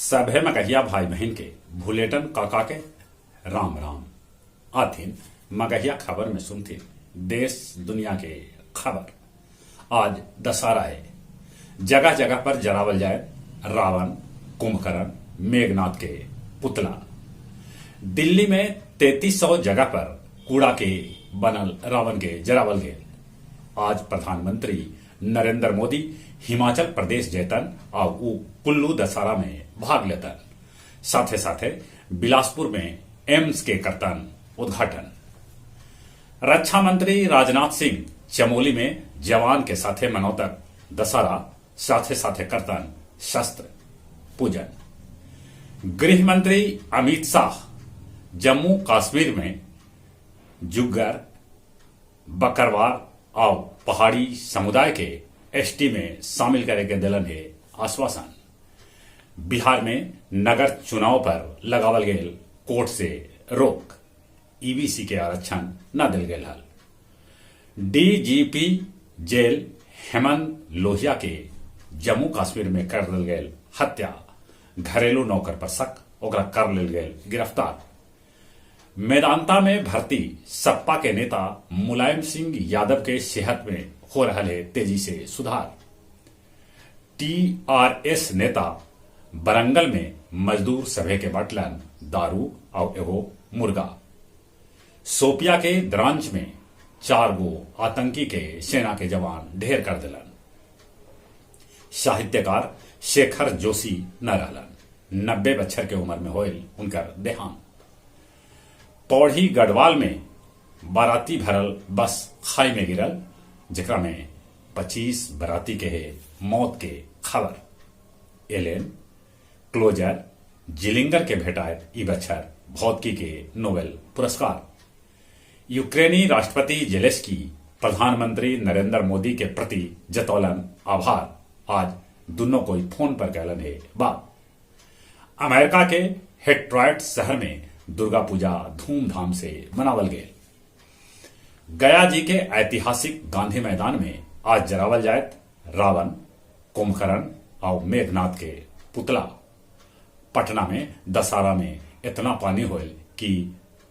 सभे मगहिया भाई बहन के भूलेटन काका के राम राम। आथिन मगहिया खबर में सुनती देश दुनिया के खबर। आज दशहरा है, जगह जगह पर जरावल जाए रावण, कुंभकर्ण, मेघनाथ के पुतला। दिल्ली में 3300 जगह पर कूड़ा के बनल रावण के जरावल गए। आज प्रधानमंत्री नरेंद्र मोदी हिमाचल प्रदेश जैतन और वो कुल्लू दशहरा में भाग लेतन। साथे साथे बिलासपुर में एम्स के करतन उद्घाटन। रक्षा मंत्री राजनाथ सिंह चमोली में जवान के साथे मनौतक दशहरा, साथे साथे करतन शस्त्र पूजन। गृह मंत्री अमित शाह जम्मू कश्मीर में जुग्गर, बकरवाल और पहाड़ी समुदाय के एसटी में शामिल करे के दिलन है आश्वासन। बिहार में नगर चुनाव पर लगावल गए कोर्ट से रोक, ईबीसी के आरक्षण न दिल गए हल। डीजीपी जेल हेमंत लोहिया के जम्मू कश्मीर में कर दिल गए हत्या, घरेलू नौकर पर शक, ओकरा कर लेल गए गिरफ्तार। मेदांता में भर्ती सपा के नेता मुलायम सिंह यादव के सेहत में हो रहा है तेजी से सुधार। टीआरएस नेता बरंगल में मजदूर सभे के बटलन दारू और एगो मुर्गा। सोपिया के द्रांच में 4 गो आतंकी के सेना के जवान ढेर कर दिलन। साहित्यकार शेखर जोशी न रहलन, 90 बछर के उम्र में होल उनकर देहांत। पौड़ी गढ़वाल में बाराती भरल बस खाई में गिरल, जेकरा में 25 बाराती के मौत के खबर। एलेन क्लोजर जिलिंगर के भेटाए ई बछर भौतिकी के नोबेल पुरस्कार। यूक्रेनी राष्ट्रपति जेलेस्की प्रधानमंत्री नरेंद्र मोदी के प्रति जतौलन आभार। आज दोनों कोई फोन पर कहलन है बात। अमेरिका के डेट्रॉयट शहर में दुर्गा पूजा धूमधाम से मनावल गए। गया जी के ऐतिहासिक गांधी मैदान में आज जरावल जायत रावण, कुंभकर्ण और मेघनाथ के पुतला। पटना में दशहरा में इतना पानी होल कि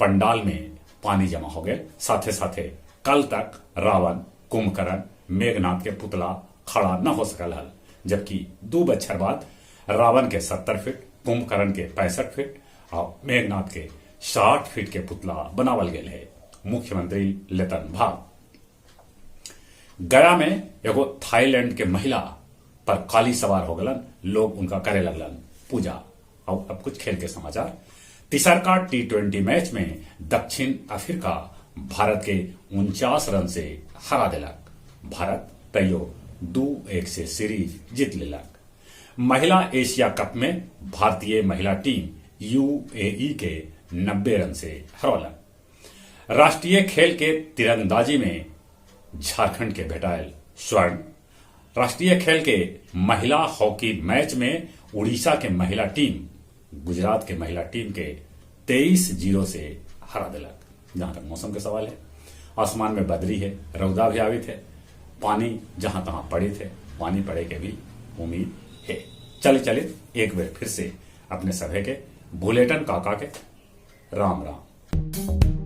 पंडाल में पानी जमा हो गए। साथे साथे कल तक रावण, कुंभकर्ण, मेघनाथ के पुतला खड़ा न हो सकल हल, जबकि 2 बछर बाद रावण के 70 फीट, कुंभकर्ण के 65 फीट और मेघनाथ के 60 फीट के पुतला बनावल गए है। मुख्यमंत्री लेतन भाग। गया में एगो थाईलैंड के महिला पर काली सवार हो गलन, लोग उनका करे लगलन पूजा। और अब कुछ खेल के समाचार। तीसरका T20 मैच में दक्षिण अफ्रीका भारत के 49 रन से हरा दिलक। भारत तैयो 2-1 से सीरीज जीत लेलक। महिला एशिया कप में भारतीय महिला टीम यूएई के 90 रन से हरौलक। राष्ट्रीय खेल के तीरंदाजी में झारखंड के भेटायल स्वर्ण। राष्ट्रीय खेल के महिला हॉकी मैच में उड़ीसा के महिला टीम गुजरात के महिला टीम के 23-0 से हरा दिलक। जहां तक मौसम के सवाल है, आसमान में बदली है, रौदा भी आवित है, पानी जहां तहां पड़े थे, पानी पड़े के भी उम्मीद है। चलित एक बार फिर से अपने सभे के बुलेटिन काका के राम राम।